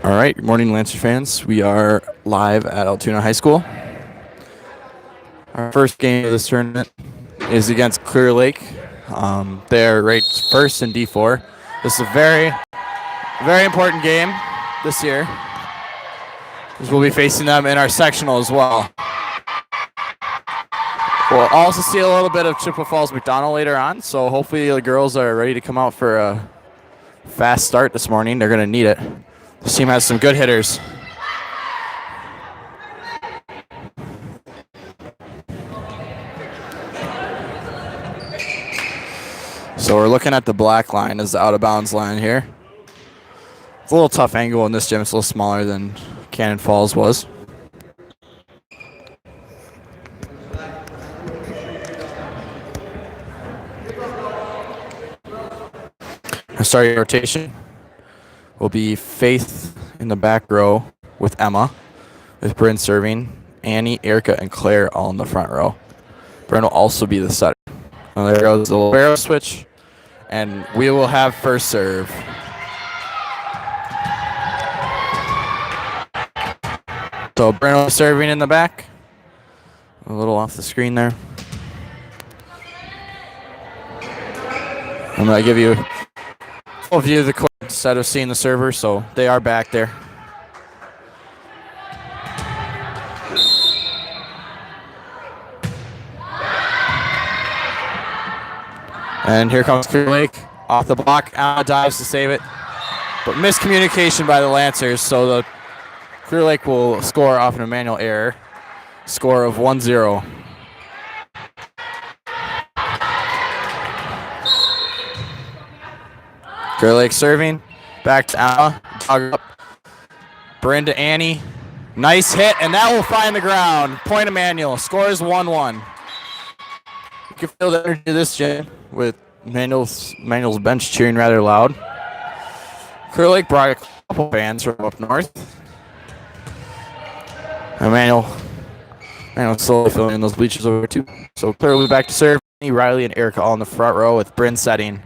All right, good morning, Lancer fans. We are live at Altoona High School. Our first game of this tournament is against Clear Lake. They're ranked first in D4. This is a very, very important game this year, because we'll be facing them in our sectional as well. We'll also see a little bit of Chippewa Falls McDonald later on, so hopefully the girls are ready to come out for a fast start this morning. They're going to need it. This team has some good hitters. So we're looking at the black line as the out-of-bounds line here. It's a little tough angle in this gym. It's a little smaller than Cannon Falls was. Our starting rotation will be Faith in the back row with Emma, with Bryn serving, Annie, Erica, and Claire all in the front row. Bryn will also be the setter. Now there goes the libero switch, and we will have first serve. So Bryn serving in the back. A little off the screen there. I'm going to give you a full view of the court instead of seeing the server, so they are back there. And here comes Clear Lake off the block. Anna dives to save it, but miscommunication by the Lancers, so the Clear Lake will score off an Emmanuel error. Score of 1-0. Clear Lake serving. Back to Anna. Dog up. Bryn to Annie. Nice hit, and that will find the ground. Point Emmanuel. Score is 1-1. You can feel the energy of this gym with Emmanuel's bench cheering rather loud. Clear Lake brought a couple fans from up north. Emmanuel's slowly filling in those bleachers over too. So clearly back to serve. Riley and Erica all in the front row with Bryn setting.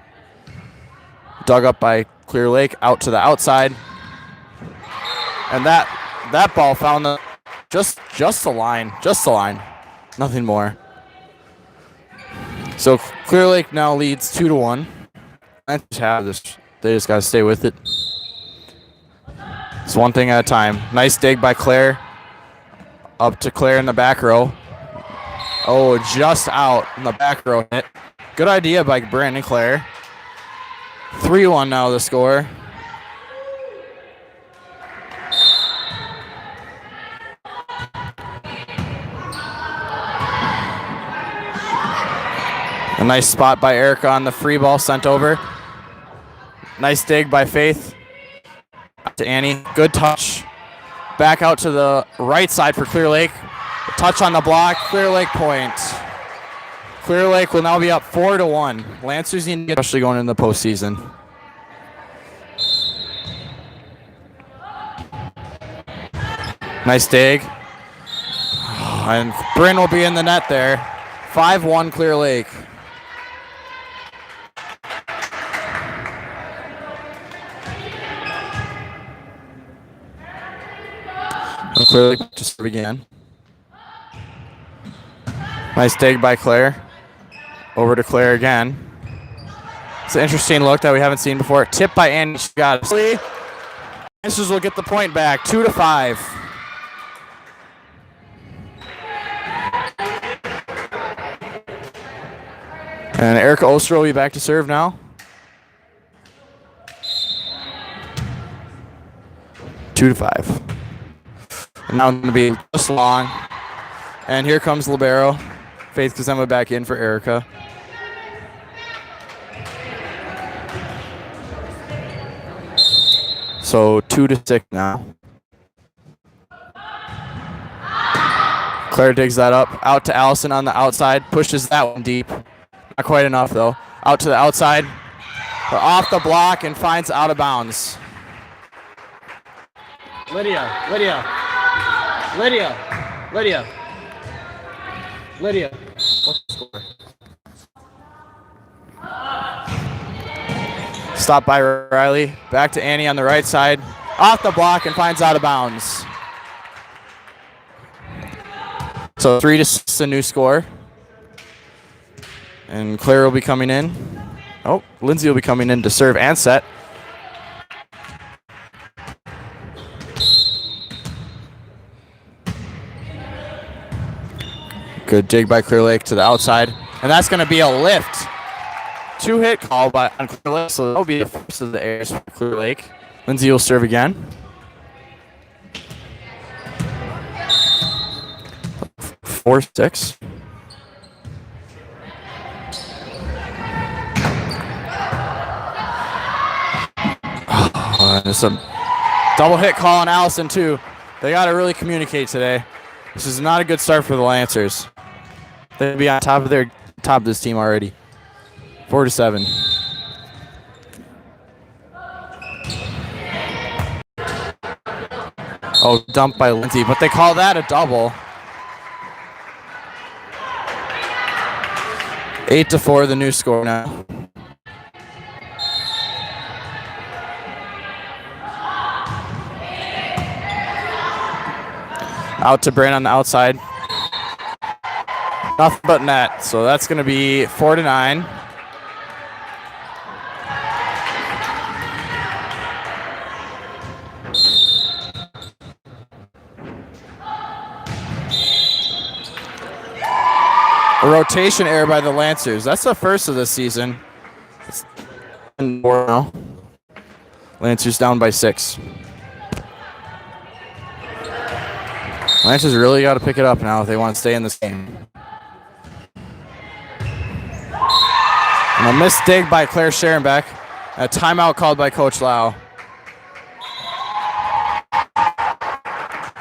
Dug up by Clear Lake out to the outside. And that ball found the just the line. Just the line. Nothing more. So Clear Lake now leads 2-1. I just have this. They just gotta stay with it. It's one thing at a time. Nice dig by Claire. Up to Claire in the back row. Oh, just out in the back row. Good idea by Brandon Claire. 3-1 now the score. A nice spot by Erica on the free ball sent over. Nice dig by Faith. To Annie. Good touch. Back out to the right side for Clear Lake. A touch on the block. Clear Lake point. Clear Lake will now be up 4-1. Lancers need to get, especially going into the postseason. Nice dig. And Bryn will be in the net there. 5-1 Clear Lake. Clear Lake just began. Nice dig by Claire. Over to Claire again. It's an interesting look that we haven't seen before. Tip by Annie. She got it. Lancers will get the point back. 2-5. And Erica Oster will be back to serve now. 2-5. And now it's going to be just long. And here comes libero. Faith Kazema back in for Erica. So 2-6 now. Claire digs that up. Out to Allison on the outside. Pushes that one deep. Not quite enough though. Out to the outside. But off the block and finds out of bounds. Lydia. What's the score? Stop by Riley. Back to Annie on the right side. Off the block and finds out of bounds. So 3-6, a new score. And Claire will be coming in. Oh, Lindsay will be coming in to serve and set. Good dig by Clear Lake to the outside. And that's going to be a lift. 2-hit call on Clear Lake, so that'll be the first of the airs for Clear Lake. Lindsay will serve again. 4-6. There's a double hit call on Allison, too. They got to really communicate today. This is not a good start for the Lancers. They'll be on top of this team already. 4-7. Oh, dumped by Lindsay, but they call that a double. 8-4, the new score now. Out to Brand on the outside. Nothing but net, so that's going to be 4-9. A rotation error by the Lancers. That's the first of the season. It's 4 now. Lancers down by 6. Lancers really got to pick it up now if they want to stay in this game. And a missed dig by Claire Scherenbeck. A timeout called by Coach Lau.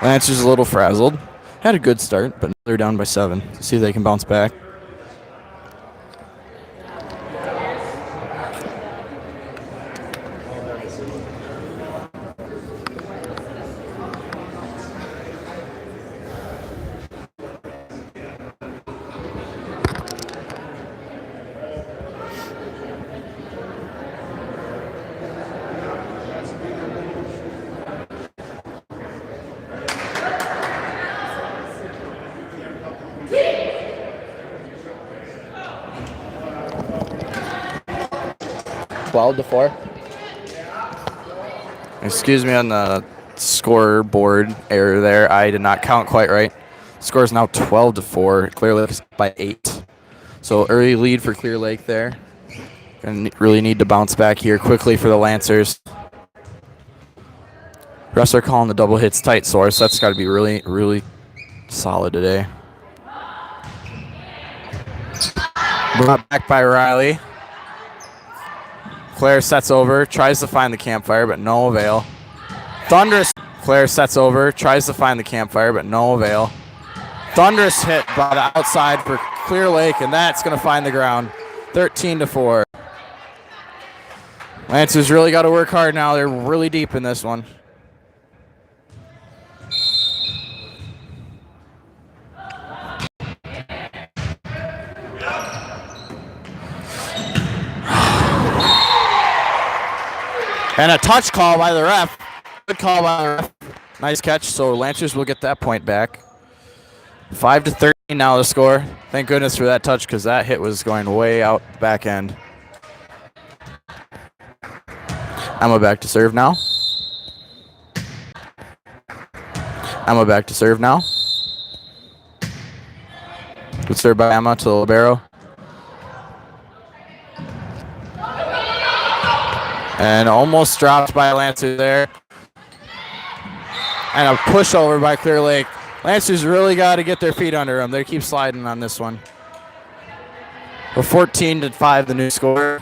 Lancers a little frazzled. Had a good start, but they're down by 7. Let's see if they can bounce back. To 4. Excuse me on the scoreboard error there. I did not count quite right. Score is now 12-4. Clear Lake is by 8. So early lead for Clear Lake there. And really need to bounce back here quickly for the Lancers. Refs are calling the double hits tight source. That's got to be really, really solid today. Brought back by Riley. Claire sets over, tries to find the campfire, but no avail. Thunderous. Claire sets over, tries to find the campfire, but no avail. Thunderous hit by the outside for Clear Lake, and that's going to find the ground. 13-4. Lancers really got to work hard now. They're really deep in this one. And a touch call by the ref. Good call by the ref. Nice catch, so Lancers will get that point back. 5-13 now the score. Thank goodness for that touch because that hit was going way out back end. Emma back to serve now. Emma back to serve now. Good serve by Emma to the libero. And almost dropped by Lancers there. And a pushover by Clear Lake. Lancers really got to get their feet under them. They keep sliding on this one. We're 14-5, the new score.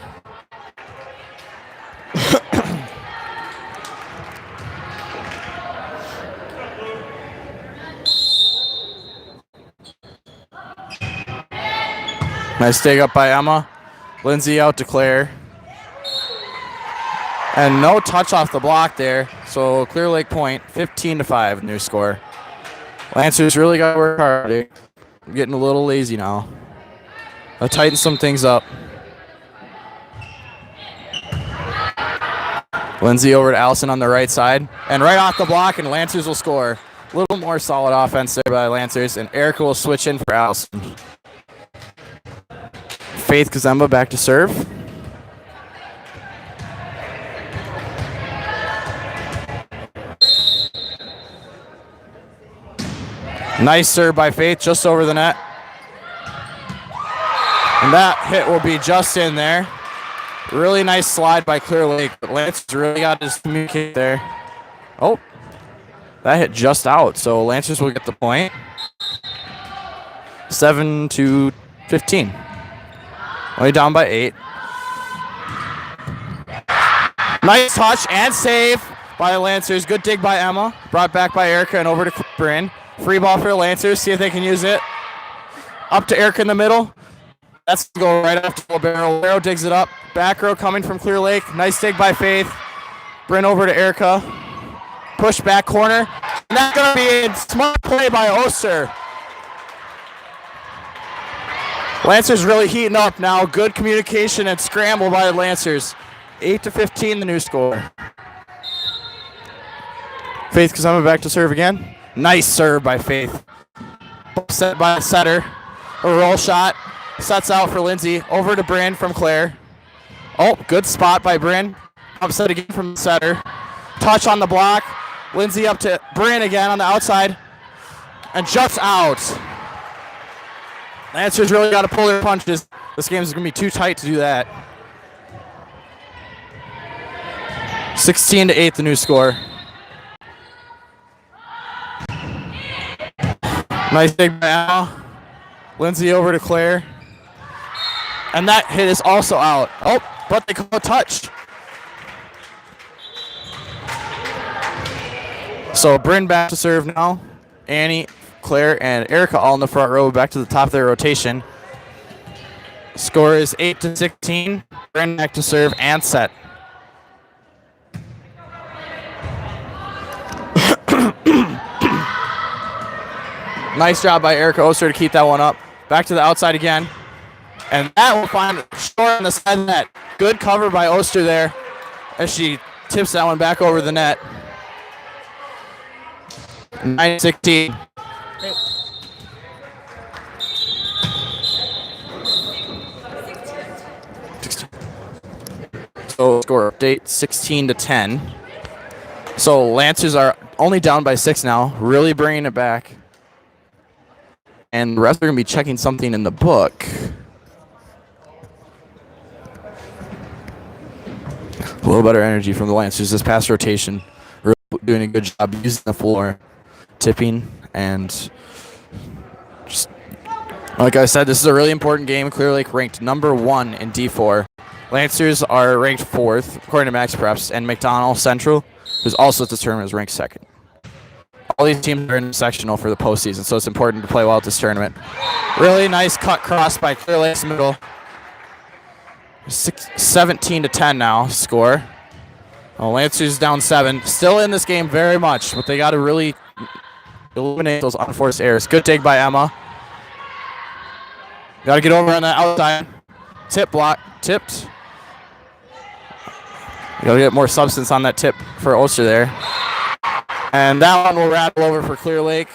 Nice dig up by Emma. Lindsay out to Claire. And no touch off the block there. So Clear Lake point, 15-5, new score. Lancers really got to work hard. They're getting a little lazy now. I'll tighten some things up. Lindsay over to Allison on the right side. And right off the block, and Lancers will score. A little more solid offense there by Lancers, and Erica will switch in for Allison. Faith Kazemba back to serve. Nice serve by Faith, just over the net. And that hit will be just in there. Really nice slide by Clear Lake, but Lancers really got to communicate there. Oh, that hit just out, so Lancers will get the point. 7-15. Only down by 8. Nice touch and save by the Lancers. Good dig by Emma. Brought back by Erica and over to Bryn. Free ball for the Lancers. See if they can use it. Up to Erica in the middle. That's going right up to the barrel. Barrow digs it up. Back row coming from Clear Lake. Nice dig by Faith. Bryn over to Erica. Push back corner. And that's going to be a smart play by Oster. Lancers really heating up now. Good communication and scramble by the Lancers. 8-15 the new score. Faith Kazama back to serve again. Nice serve by Faith. Set by the setter. A roll shot. Sets out for Lindsay. Over to Bryn from Claire. Oh, good spot by Bryn. Upset again from the setter. Touch on the block. Lindsay up to Bryn again on the outside. And just out. Lancers really got to pull their punches. This game is going to be too tight to do that. 16-8 the new score. Nice dig by Al. Lindsay over to Claire. And that hit is also out. Oh, but they call a touch. So Bryn back to serve now. Annie, Claire, and Erica all in the front row, back to the top of their rotation. Score is 8-16. Bryn back to serve and set. Nice job by Erica Oster to keep that one up. Back to the outside again. And that will find short on the side net. Good cover by Oster there as she tips that one back over the net. 9-16. So score update 16-10. So Lancers are only down by 6 now, really bringing it back. And the rest are going to be checking something in the book. A little better energy from the Lancers this past rotation. Really doing a good job using the floor, tipping, and just like I said, this is a really important game. Clear Lake ranked number 1 in D4. Lancers are ranked 4th, according to Max Preps, and McDonald Central, who's also at this tournament, is ranked 2nd. All these teams are in sectional for the postseason, so it's important to play well at this tournament. Really nice cut cross by Clear Lake's middle. 17-10 now, score. Well, Lancers down 7. Still in this game very much, but they got to really eliminate those unforced errors. Good dig by Emma. Got to get over on the outside. Tip block, tipped. Got to get more substance on that tip for Oster there. And that one will rattle over for Clear Lake.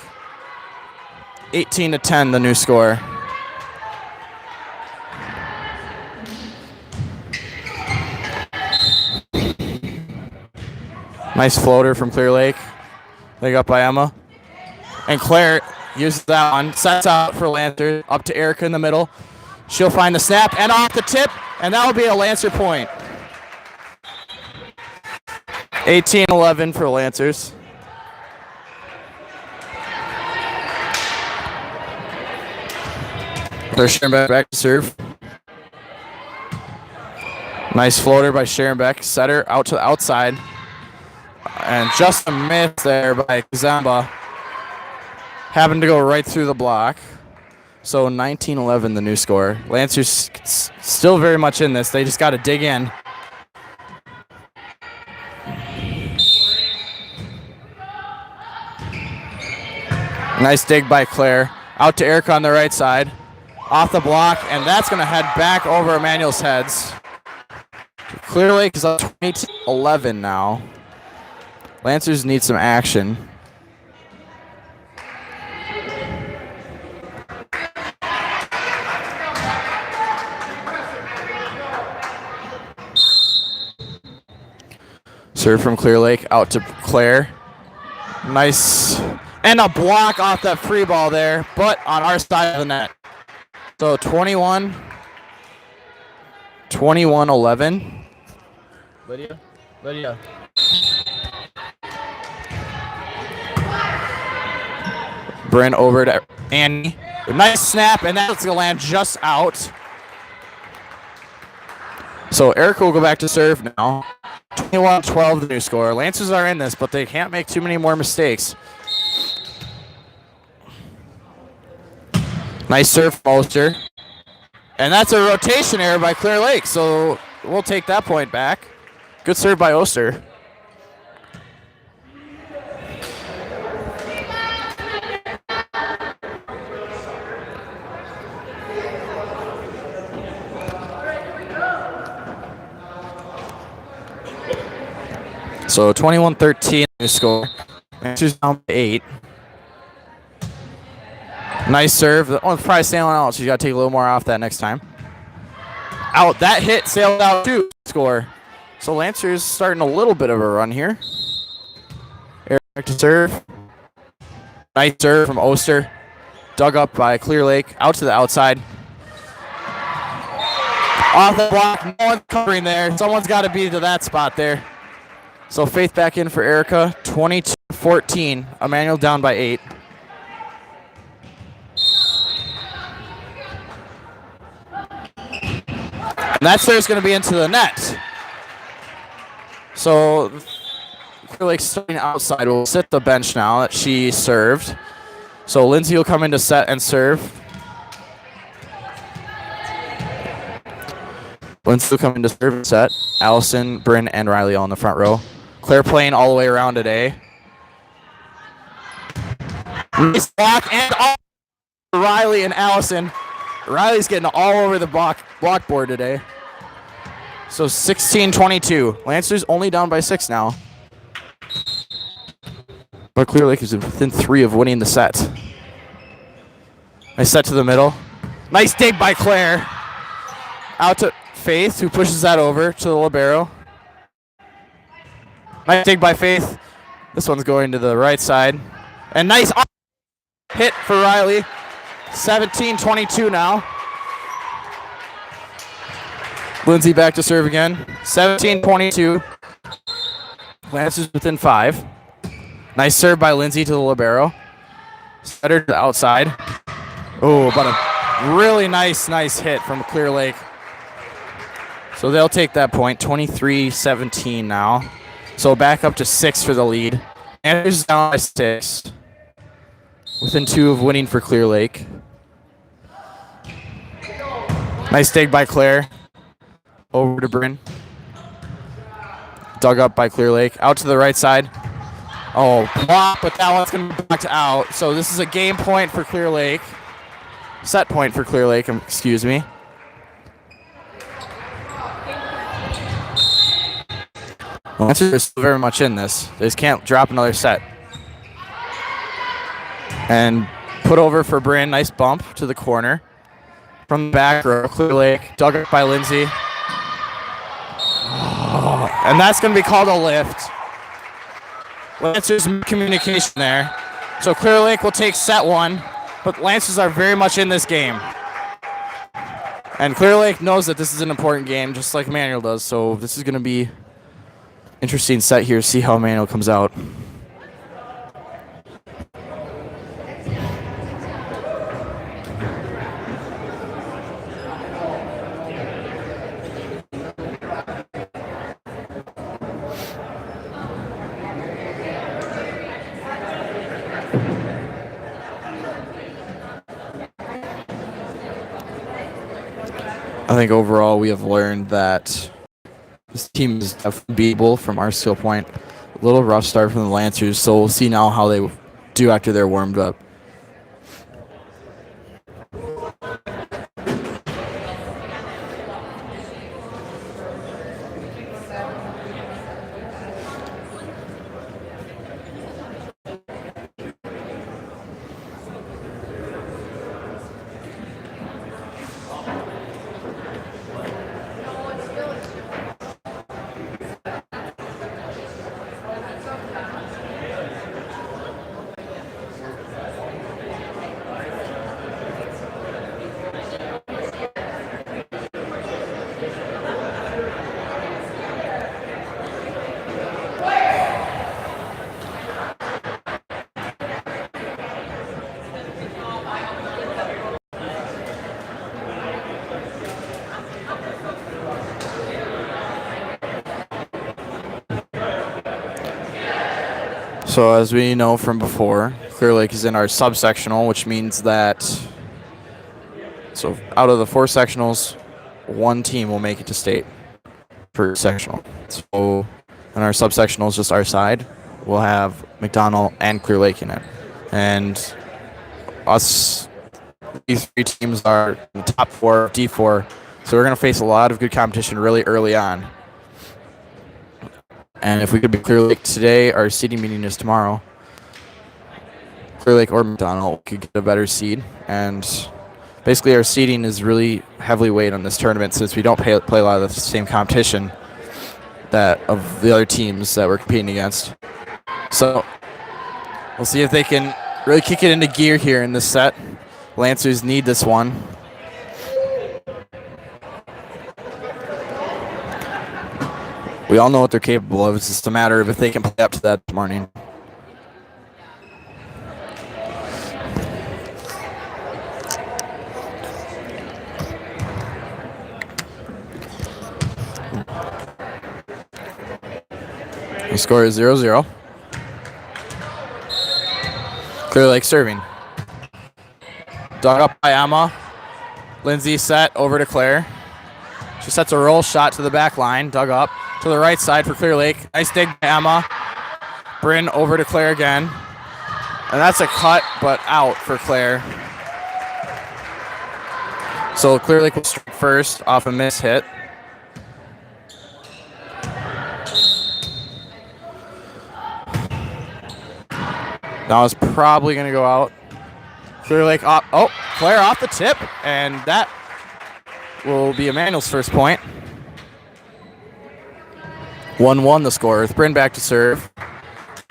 18-10, the new score. Nice floater from Clear Lake. Leg up by Emma. And Claire uses that one. Sets out for Lancer. Up to Erica in the middle. She'll find the snap and off the tip. And that will be a Lancer point. 18-11 for Lancers. They're Sharon back to serve. Nice floater by Sharon Beck. Setter out to the outside. And just a miss there by Kazamba. Happened to go right through the block. So 19-11 the new score. Lancers still very much in this. They just got to dig in. Nice dig by Claire. Out to Erica on the right side. Off the block, and that's going to head back over Emmanuel's heads. Clear Lake is up 20-11 now. Lancers need some action. Serve from Clear Lake out to Claire. Nice. And a block off that free ball there, but on our side of the net. So 21-11. Lydia. Bryn over to Annie. Nice snap, and that's going to land just out. So Erica will go back to serve now. 21-12 the new score. Lancers are in this, but they can't make too many more mistakes. Nice serve from Ulster. And that's a rotation error by Clear Lake, so we'll take that point back. Good serve by Oster. So 21-13 the score. Lancers down by 8. Nice serve. Oh, it's probably sailing out, so you got to take a little more off that next time. Out. That hit sailed out too. Score. So Lancers starting a little bit of a run here. Eric back to serve. Nice serve from Oster. Dug up by Clear Lake. Out to the outside. Off the block. No one's covering there. Someone's got to be to that spot there. So Faith back in for Erica. 22-14. Emmanuel down by 8. And that serve's going to be into the net. So Clear Lake starting outside will sit the bench now that she served. So Lindsay will come in to set and serve. Lindsay will come in to serve and set. Allison, Bryn, and Riley all in the front row. Claire playing all the way around today. Nice block and all Riley and Allison. Riley's getting all over the block board today. So 16-22. Lancers only down by 6 now. But Clear Lake is within 3 of winning the set. Nice set to the middle. Nice dig by Claire. Out to Faith, who pushes that over to the libero. Nice dig by Faith. This one's going to the right side. And nice hit for Riley. 17-22 now. Lindsay back to serve again. 17-22. Lancers within 5. Nice serve by Lindsay to the libero. Setter to the outside. Oh, but a really nice hit from Clear Lake. So they'll take that point. 23-17 now. So back up to 6 for the lead. Lancers down by 6. Within 2 of winning for Clear Lake. Nice dig by Claire. Over to Bryn. Dug up by Clear Lake. Out to the right side. Oh, block, but that one's going to be blocked out. So this is a game point for Clear Lake. Set point for Clear Lake, excuse me. Lancers are still very much in this. They just can't drop another set. And put over for Bryn. Nice bump to the corner. From the back row, Clear Lake. Dug up by Lindsay. Oh, and that's going to be called a lift. Lancers communication there. So Clear Lake will take set 1. But Lancers are very much in this game. And Clear Lake knows that this is an important game, just like Manuel does. So this is going to be interesting set here. See how Manuel comes out. I think overall we have learned that this team is beatable from our skill point. A little rough start from the Lancers, so we'll see now how they do after they're warmed up. So as we know from before, Clear Lake is in our subsectional, which means that out of the 4 sectionals, 1 team will make it to state for sectional. So in our subsectional is just our side. We'll have McDonald and Clear Lake in it. And these 3 teams are in the top 4 of D4. So we're going to face a lot of good competition really early on. And if we could be Clear Lake today, our seeding meeting is tomorrow. Clear Lake or McDonald could get a better seed. And basically our seeding is really heavily weighed on this tournament since we don't play a lot of the same competition that of the other teams that we're competing against. So we'll see if they can really kick it into gear here in this set. Lancers need this one. We all know what they're capable of. It's just a matter of if they can play up to that this morning. The score is 0-0. Clear Lake serving. Dug up by Emma. Lindsay set over to Claire. She sets a roll shot to the back line. Dug up to the right side for Clear Lake. Nice dig by Emma. Bryn over to Claire again. And that's a cut, but out for Claire. So Clear Lake will strike first off a miss hit. Now it's probably going to go out. Clear Lake off. Oh, Claire off the tip. And that will be Emmanuel's first point. 1-1 the score with Bryn back to serve.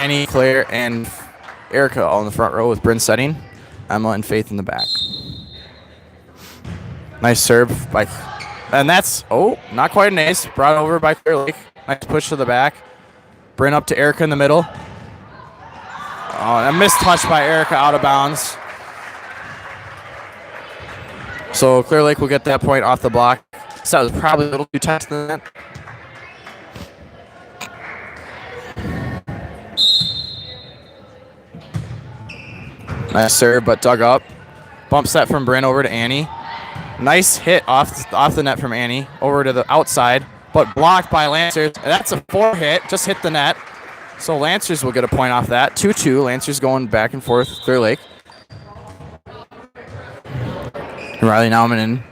Annie, Claire, and Erica all in the front row with Bryn setting. Emma and Faith in the back. Nice serve by... And that's... Oh, not quite an ace. Brought over by Clear Lake. Nice push to the back. Bryn up to Erica in the middle. Oh, and a missed touch by Erica out of bounds. So Clear Lake will get that point off the block. So that was probably a little too tight than that. Nice serve, but dug up. Bump set from Bryn over to Annie. Nice hit off the net from Annie over to the outside, but blocked by Lancers. And that's a 4 hit, just hit the net. So Lancers will get a point off that. 2-2. Lancers going back and forth with Clear Lake. Riley Nauman and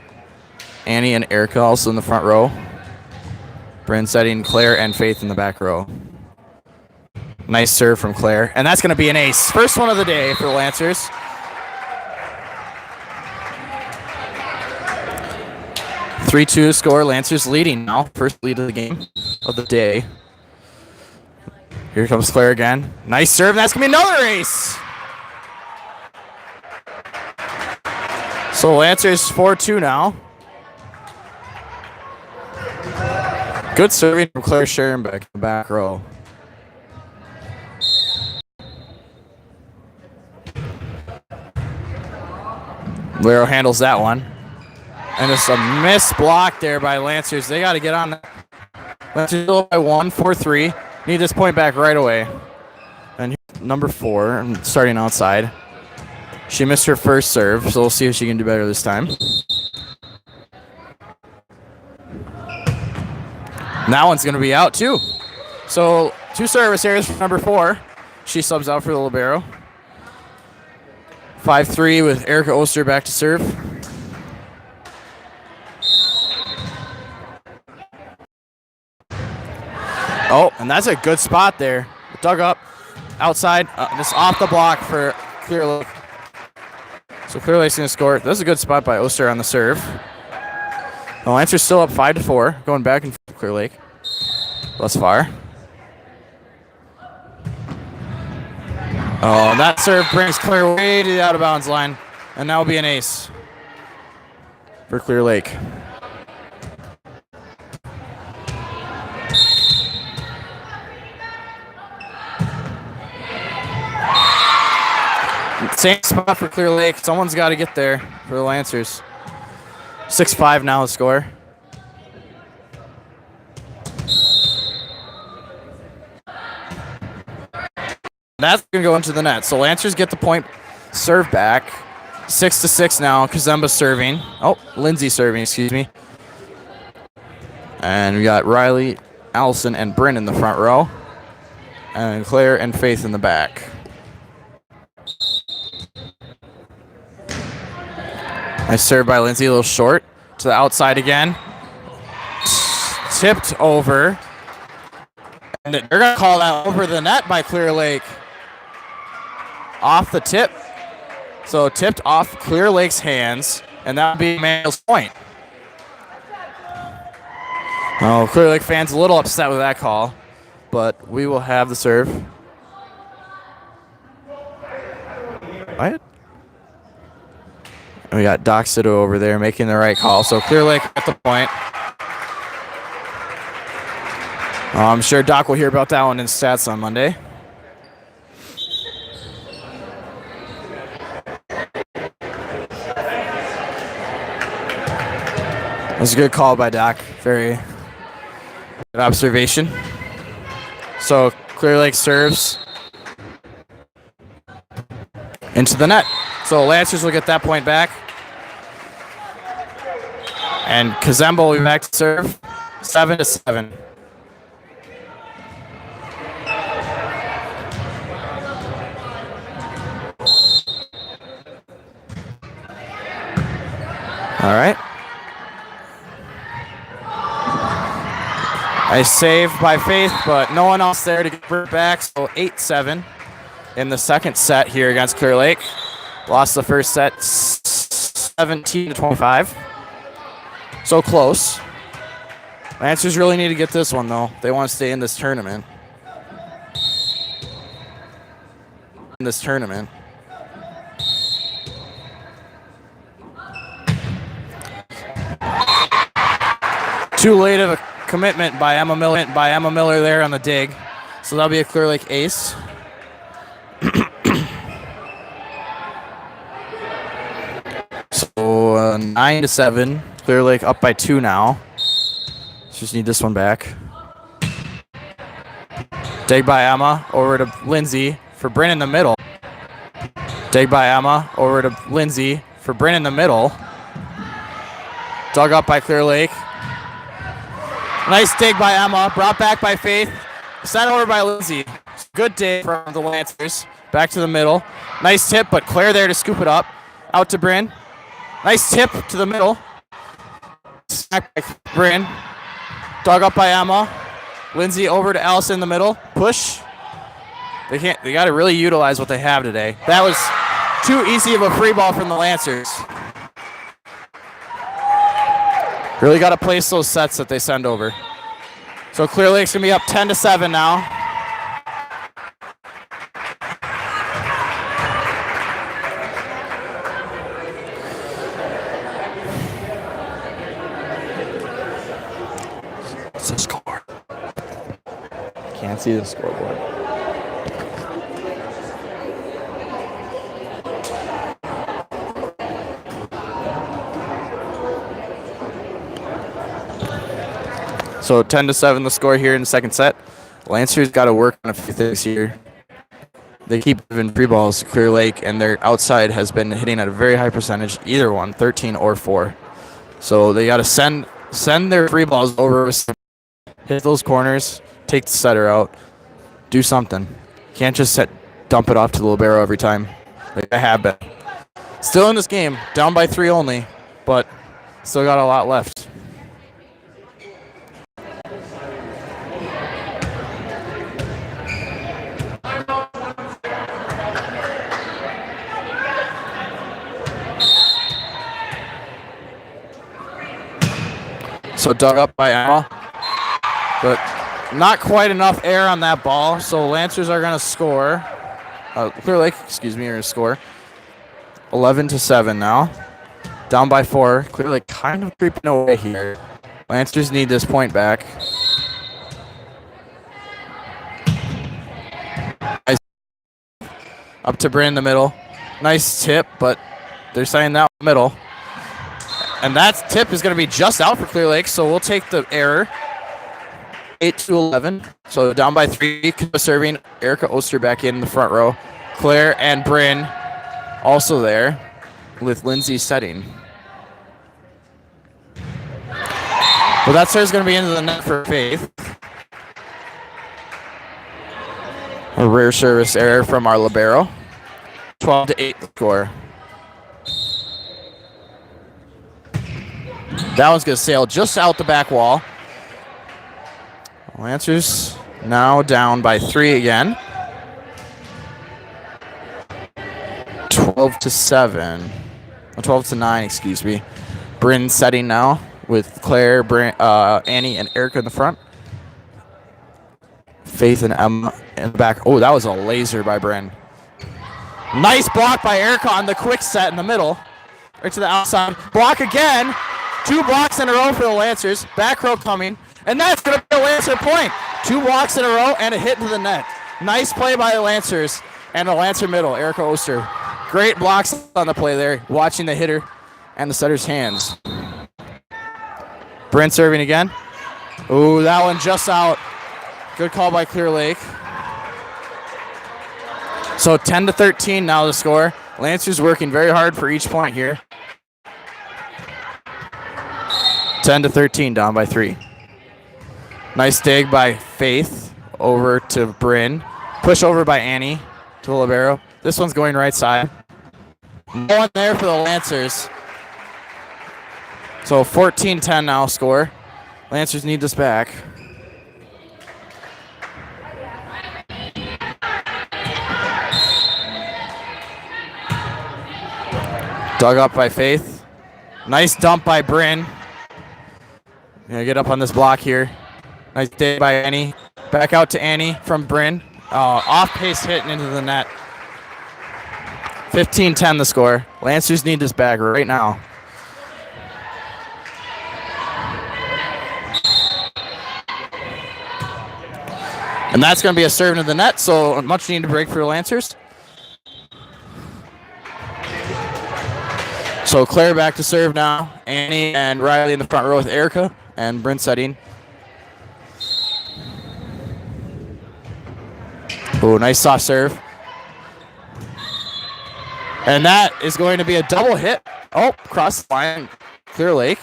Annie and Erica also in the front row. Bryn setting Claire and Faith in the back row. Nice serve from Claire. And that's going to be an ace. First one of the day for the Lancers. 3-2 score. Lancers leading now. First lead of the game of the day. Here comes Claire again. Nice serve. That's going to be another ace. So Lancers 4-2 now. Good serving from Claire Scherenbeck in the back row. Lero handles that one. And it's a missed block there by Lancers. They got to get on that. Lancers still by 1, 4-3. Need this point back right away. And number 4, starting outside. She missed her first serve, so we'll see if she can do better this time. That one's going to be out, too. So 2 service errors for number 4. She subs out for the libero. 5-3 with Erica Oster back to serve. Oh, and that's a good spot there. Dug up outside, just off the block for Clear Lake. So Clear Lake's going to score. That's a good spot by Oster on the serve. The Lancers still up 5-4, going back and forth Clear Lake thus far. Oh, and that serve brings Claire way to the out of bounds line, and that will be an ace for Clear Lake. Same spot for Clear Lake. Someone's got to get there for the Lancers. 6-5 now the score. That's going to go into the net. So Lancers get the point serve back. 6-6 now. Kazemba serving. Oh, Lindsay serving, excuse me. And we got Riley, Allison, and Bryn in the front row. And Claire and Faith in the back. Nice serve by Lindsay, a little short. To the outside again. Tipped over. And they're going to call that over the net by Clear Lake. Off the tip. So tipped off Clear Lake's hands. And that would be Manuel's point. Oh, Clear Lake fans a little upset with that call. But we will have the serve. What? We got Doc Sido over there making the right call. So Clear Lake at the point. I'm sure Doc will hear about that one in stats on Monday. That was a good call by Doc. Very good observation. So Clear Lake serves into the net. So Lancers will get that point back. And Kazemba will be back to serve. 7-7. All right. Nice save by Faith, but no one else there to get it back. So 8-7 in the second set here against Clear Lake. Lost the first set 17-25. So close. Lancers really need to get this one, though. They want to stay in this tournament. Too late of a commitment by Emma Miller there on the dig. So that'll be a Clear Lake ace. So 9-7. Clear Lake up by 2 now. Just need this one back. Dig by Emma over to Lindsay for Bryn in the middle. Dig by Emma over to Lindsay for Bryn in the middle. Dug up by Clear Lake. Nice dig by Emma. Brought back by Faith. Sent over by Lindsay. Good dig from the Lancers. Back to the middle. Nice tip, but Claire there to scoop it up. Out to Bryn. Nice tip to the middle. Snack by Bryn. Dug up by Emma. Lindsay over to Allison in the middle. Push. They got to really utilize what they have today. That was too easy of a free ball from the Lancers. Really got to place those sets that they send over. So Clear Lake's going to be up 10-7 now. What's the score? Can't see the scoreboard. So 10-7 the score here in the second set. Lancers got to work on a few things here. They keep giving free balls to Clear Lake, and their outside has been hitting at a very high percentage, either one, 13 or 4. So they got to send their free balls over, hit those corners, take the setter out, do something. Can't just dump it off to the libero every time, like I have been. Still in this game, down by 3 only, but still got a lot left. So dug up by Emma, but not quite enough air on that ball. So Lancers are going to score. Clear Lake, are going to score. 11-7 now. Down by 4. Clear Lake kind of creeping away here. Lancers need this point back. Nice. Up to Bryn in the middle. Nice tip, but they're saying that middle. And that tip is going to be just out for Clear Lake, so we'll take the error. 28 to 11. So down by 3. Serving. Erica Oster back in the front row. Claire and Bryn also there with Lindsay setting. Well, that serve's going to be into the net for Faith. A rare service error from our libero. 12 to 8 score. That one's going to sail just out the back wall. Lancers now down by 3 again. 12 to 7. 12 to 9, excuse me. Bryn setting now with Claire, Annie, and Erica in the front. Faith and Emma in the back. Oh, that was a laser by Bryn. Nice block by Erica on the quick set in the middle. Right to the outside. Block again. 2 blocks in a row for the Lancers. Back row coming. And that's going to be a Lancer point. 2 blocks in a row and a hit to the net. Nice play by the Lancers. And a Lancer middle, Erica Oster. Great blocks on the play there. Watching the hitter and the setter's hands. Brent serving again. Ooh, that one just out. Good call by Clear Lake. So 10 to 13 now the score. Lancers working very hard for each point here. 10 to 13 down by 3. Nice dig by Faith over to Bryn. Push over by Annie to the libero. This one's going right side. No one there for the Lancers. So 14-10 now score. Lancers need this back. Dug up by Faith. Nice dump by Bryn. Gonna get up on this block here. Nice dig by Annie. Back out to Annie from Bryn. Off-pace hit into the net. 15-10 the score. Lancers need this back right now. And that's going to be a serve into the net, so much needed break for the Lancers. So Claire back to serve now. Annie and Riley in the front row with Erica and Bryn setting. Oh, nice soft serve. And that is going to be a double hit. Oh, cross the line, Clear Lake.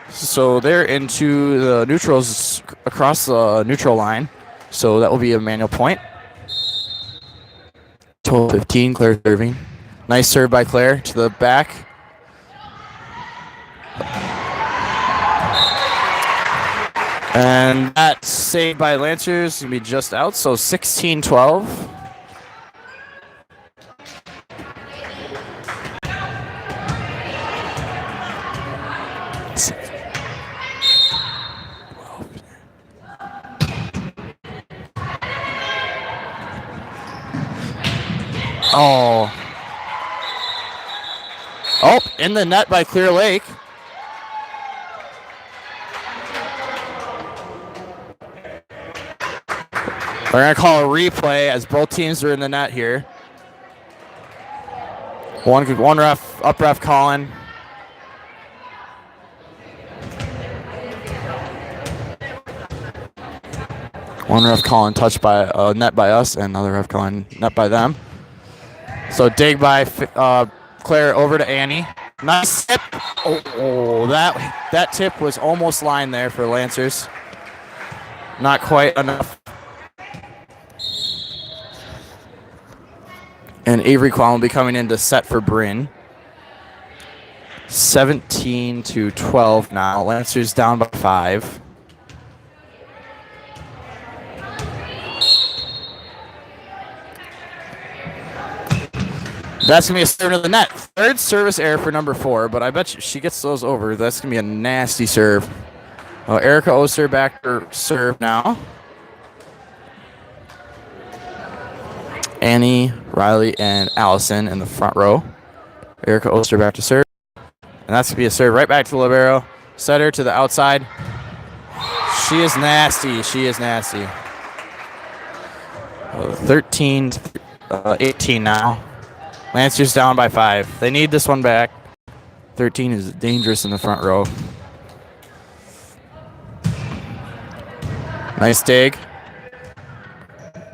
So they're into the neutrals across the neutral line. So that will be a manual point. 12-15, Claire serving. Nice serve by Claire to the back. And that saved by Lancers going to be just out, so 16-12. Oh. Oh, in the net by Clear Lake. We're going to call a replay as both teams are in the net here. One ref, up ref calling. One ref calling touch by net by us, and another ref calling net by them. So dig by Claire over to Annie. Nice tip. Oh, that tip was almost line there for Lancers. Not quite enough. And Avery Quallen will be coming in to set for Bryn. 17-12 now. Lancers down by 5. That's going to be a serve to the net. Third service error for number 4, but I bet she gets those over. That's going to be a nasty serve. Erica Oster back to serve now. Annie, Riley, and Allison in the front row. Erica Oster back to serve. And that's going to be a serve right back to the libero. Setter to the outside. She is nasty. She is nasty. 13-18 now. Lancers down by 5. They need this one back. 13 is dangerous in the front row. Nice dig.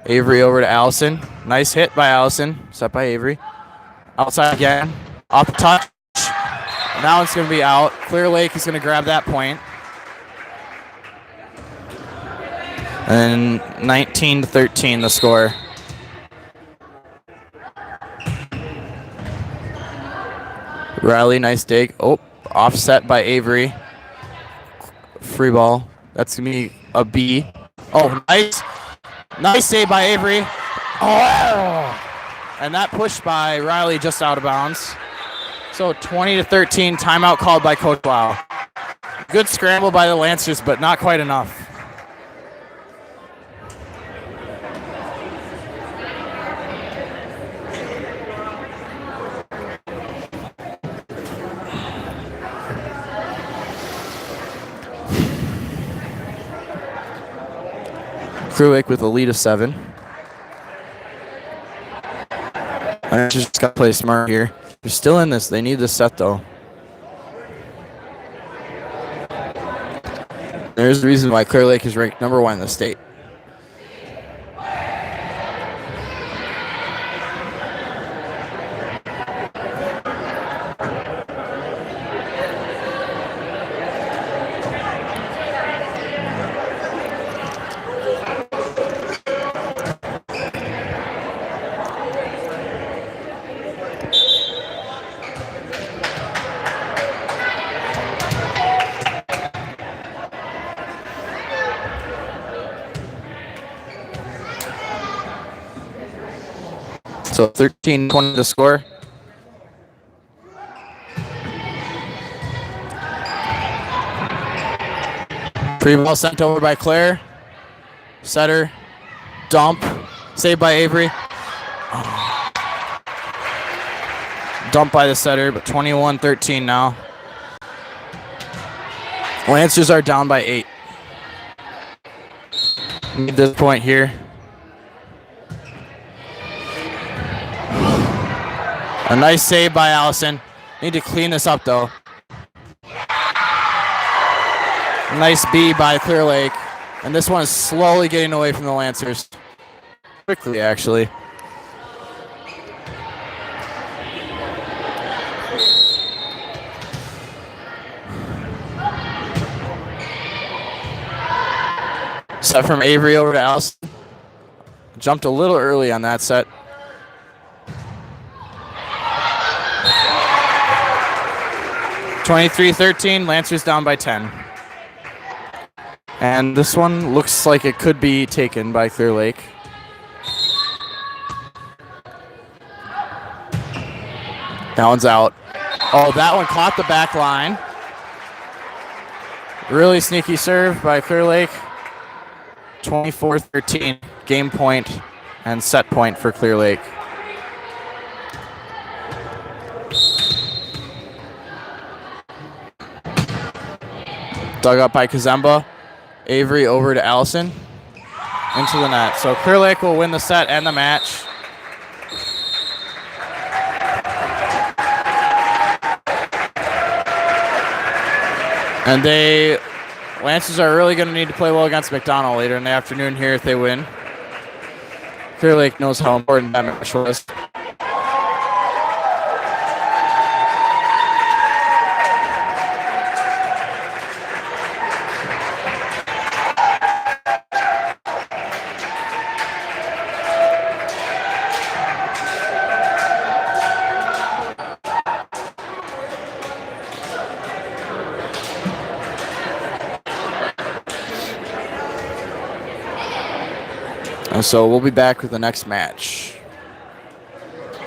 Avery over to Allison. Nice hit by Allison. Set by Avery. Outside again. Off the touch. Now it's going to be out. Clear Lake is going to grab that point. And 19-13 the score. Riley, nice dig. Oh, offset by Avery. Free ball. That's going to be a B. Oh, nice. Nice save by Avery. Oh! And that pushed by Riley just out of bounds. So 20-13, timeout called by Coach Lau. Good scramble by the Lancers, but not quite enough. Cruick with a lead of 7. I just got to play smart here. They're still in this. They need this set, though. There's the reason why Clear Lake is ranked number 1 in the state. So 13-20 to score. Pre-ball sent over by Claire. Setter. Dump. Saved by Avery. Oh. Dump by the setter, but 21-13 now. Lancers are down by 8. Need this point here. A nice save by Allison. Need to clean this up, though. Nice B by Clear Lake. And this one is slowly getting away from the Lancers. Quickly, actually. Set from Avery over to Allison. Jumped a little early on that set. (23-13), Lancers down by 10. And this one looks like it could be taken by Clear Lake. That one's out. Oh, that one caught the back line. Really sneaky serve by Clear Lake. 24-13, game point and set point for Clear Lake. Dug up by Kazemba. Avery over to Allison. Into the net. So Clear Lake will win the set and the match. And Lancers are really going to need to play well against McDonald later in the afternoon here if they win. Clear Lake knows how important that match was. And so we'll be back with the next match.